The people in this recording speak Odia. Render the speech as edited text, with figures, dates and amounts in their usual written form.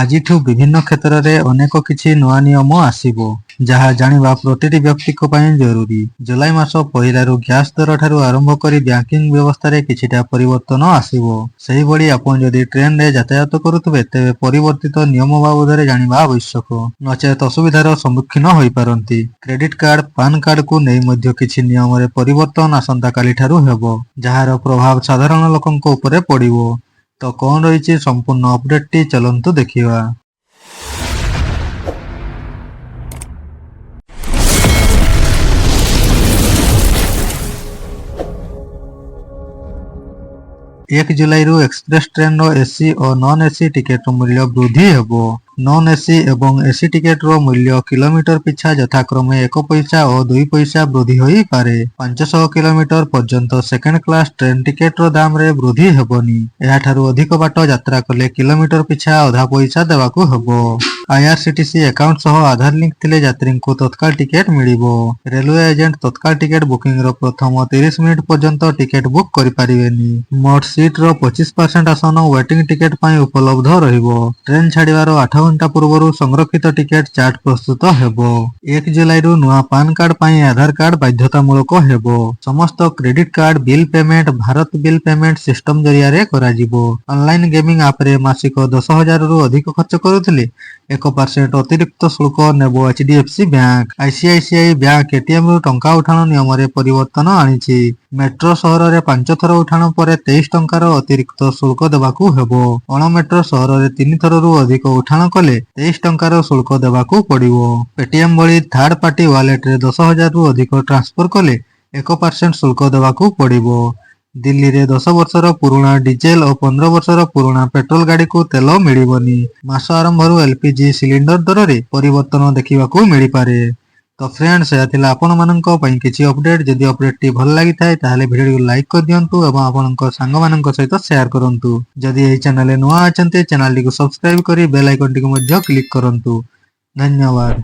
ଆଜିଠୁ ବିଭିନ୍ନ କ୍ଷେତ୍ରରେ ଅନେକ କିଛି ନୂଆ ନିୟମ ଆସିବ, ଯାହା ଜାଣିବା ପ୍ରତିଟି ବ୍ୟକ୍ତିଙ୍କ ପାଇଁ ଜରୁରୀ। ଜୁଲାଇ ମାସ ପହିଲାରୁ ଗ୍ୟାସ୍ ଦରଠାରୁ ଆରମ୍ଭ କରି ବ୍ୟାଙ୍କିଂ ବ୍ୟବସ୍ଥାରେ କିଛିଟା ପରିବର୍ତ୍ତନ ଆସିବ। ସେହିଭଳି ଆପଣ ଯଦି ଟ୍ରେନରେ ଯାତାୟାତ କରୁଥିବେ, ତେବେ ପରିବର୍ତ୍ତିତ ନିୟମ ବାବଦରେ ଜାଣିବା ଆବଶ୍ୟକ, ନଚେତ୍ ଅସୁବିଧାର ସମ୍ମୁଖୀନ ହୋଇପାରନ୍ତି। କ୍ରେଡିଟ୍ କାର୍ଡ, ପାନ୍ କାର୍ଡକୁ ନେଇ ମଧ୍ୟ କିଛି ନିୟମରେ ପରିବର୍ତ୍ତନ ଆସନ୍ତାକାଲିଠାରୁ ହେବ, ଯାହାର ପ୍ରଭାବ ସାଧାରଣ ଲୋକଙ୍କ ଉପରେ ପଡ଼ିବ। ତ କଣ ରହିଛି ସମ୍ପୂର୍ଣ୍ଣ ଅପଡେଟଟି, ଚାଲନ୍ତୁ ଦେଖିବା। 1 ଜୁଲାଇରୁ ଏକ୍ସପ୍ରେସ୍ ଟ୍ରେନର ଏସି ଓ ନନ୍ ଏସି ଟିକେଟର ମୂଲ୍ୟ ବୃଦ୍ଧି ହେବ। ନନ୍ ଏସି ଏବଂ ଏସି ଟିକେଟର ମୂଲ୍ୟ କିଲୋମିଟର ପିଛା ଯଥାକ୍ରମେ 1 ପଇସା ଓ 2 ପଇସା ବୃଦ୍ଧି ହୋଇପାରେ। 500 କିଲୋମିଟର ପର୍ଯ୍ୟନ୍ତ ସେକେଣ୍ଡ କ୍ଲାସ ଟ୍ରେନ୍ ଟିକେଟର ଦାମରେ ବୃଦ୍ଧି ହେବନି। ଏହାଠାରୁ ଅଧିକ ବାଟ ଯାତ୍ରା କଲେ କିଲୋମିଟର ପିଛା ଅଧା ପଇସା ଦେବାକୁ ହେବ। ଆଇଆରସିଟିସି ଆକାଉଣ୍ଟ ସହ ଆଧାର ଲିଙ୍କ ଥିଲେ ଯାତ୍ରୀଙ୍କୁ ତତ୍କାଳ ଟିକେଟ ମିଳିବ। ରେଲୱେ ଏଜେଣ୍ଟ ତତ୍କାଳ ଟିକେଟ ବୁକିଂର ପ୍ରଥମ 30 ମିନିଟ୍ ପର୍ଯ୍ୟନ୍ତ ଟିକେଟ ବୁକ୍ କରିପାରିବେନି। ମୋଟ ସିଟ୍ର 25% ଆସନ ୱେଟିଂ ଟିକେଟ ପାଇଁ ଉପଲବ୍ଧ ରହିବ। ଟ୍ରେନ୍ ଛାଡ଼ିବାର 8 ଘଣ୍ଟା ପୂର୍ବରୁ ସଂରକ୍ଷିତ ଟିକେଟ ଚାର୍ଟ ପ୍ରସ୍ତୁତ ହେବ। 1 ଜୁଲାଇରୁ ନୂଆ ପାନ୍ କାର୍ଡ ପାଇଁ ଆଧାର କାର୍ଡ ବାଧ୍ୟତାମୂଳକ ହେବ। ସମସ୍ତ credit card bill payment Bharat bill payment system ଜରିଆରେ କରାଯିବ। ଅନଲାଇନ୍ ଗେମିଂ ଆପରେ ମାସିକ 10,000ରୁ ଅଧିକ ଖର୍ଚ୍ଚ କରୁଥିଲେ 1% ଅତିରିକ୍ତ ଶୁଳ୍କ ନେବ ଏଚଡିଏଫସି ବ୍ୟାଙ୍କ। ଆଇସିଆଇସିଆଇ ବ୍ୟାଙ୍କ ଏଟିଏମରୁ ଟଙ୍କା ଉଠାଣ ନିୟମରେ ପରିବର୍ତ୍ତନ ଆଣିଛି। ମେଟ୍ରୋ ସହରରେ 5 ଥର ଉଠାଣ ପରେ 23 ଟଙ୍କାର ଅତିରିକ୍ତ ଶୁଳ୍କ ଦେବାକୁ ହେବ। ଅଣ ମେଟ୍ରୋ ସହରରେ 3 ଥରରୁ ଅଧିକ ଉଠାଣ କଲେ 23 ଟଙ୍କାର ଶୁଳ୍କ ଦେବାକୁ ପଡ଼ିବ। ପେଟିଏମ ଭଳି ଥାର୍ଡ ପାର୍ଟି ୱାଲେଟରେ 10,000ରୁ ଅଧିକ ଟ୍ରାନ୍ସଫର କଲେ 1% ଶୁଳ୍କ ଦେବାକୁ ପଡ଼ିବ। ଦିଲ୍ଲୀରେ 10 ବର୍ଷର ପୁରୁଣା ଡିଜେଲ ଓ 15 ବର୍ଷର ପୁରୁଣା ପେଟ୍ରୋଲ ଗାଡ଼ିକୁ ତେଲ ମିଳିବନି। ମାସ ଆରମ୍ଭରୁ ଏଲପିଜି ସିଲିଣ୍ଡର ଦରରେ ପରିବର୍ତ୍ତନ ଦେଖିବାକୁ ମିଳିପାରେ। ତ ଫ୍ରେଣ୍ଡସ୍, ଏହା ଥିଲା ଆପଣମାନଙ୍କ ପାଇଁ କିଛି ଅପଡେଟ୍। ଯଦି ଅପଡେଟଟି ଭଲ ଲାଗିଥାଏ ତାହେଲେ ଭିଡ଼ିଓକୁ ଲାଇକ୍ କରିଦିଅନ୍ତୁ ଏବଂ ଆପଣଙ୍କ ସାଙ୍ଗମାନଙ୍କ ସହିତ ସେୟାର କରନ୍ତୁ। ଯଦି ଏହି ଚ୍ୟାନେଲରେ ନୂଆ ଅଛନ୍ତି, ଚ୍ୟାନେଲଟିକୁ ସବସ୍କ୍ରାଇବ କରି ବେଲ୍ ଆଇକନଟିକୁ ମଧ୍ୟ କ୍ଲିକ୍ କରନ୍ତୁ। ଧନ୍ୟବାଦ।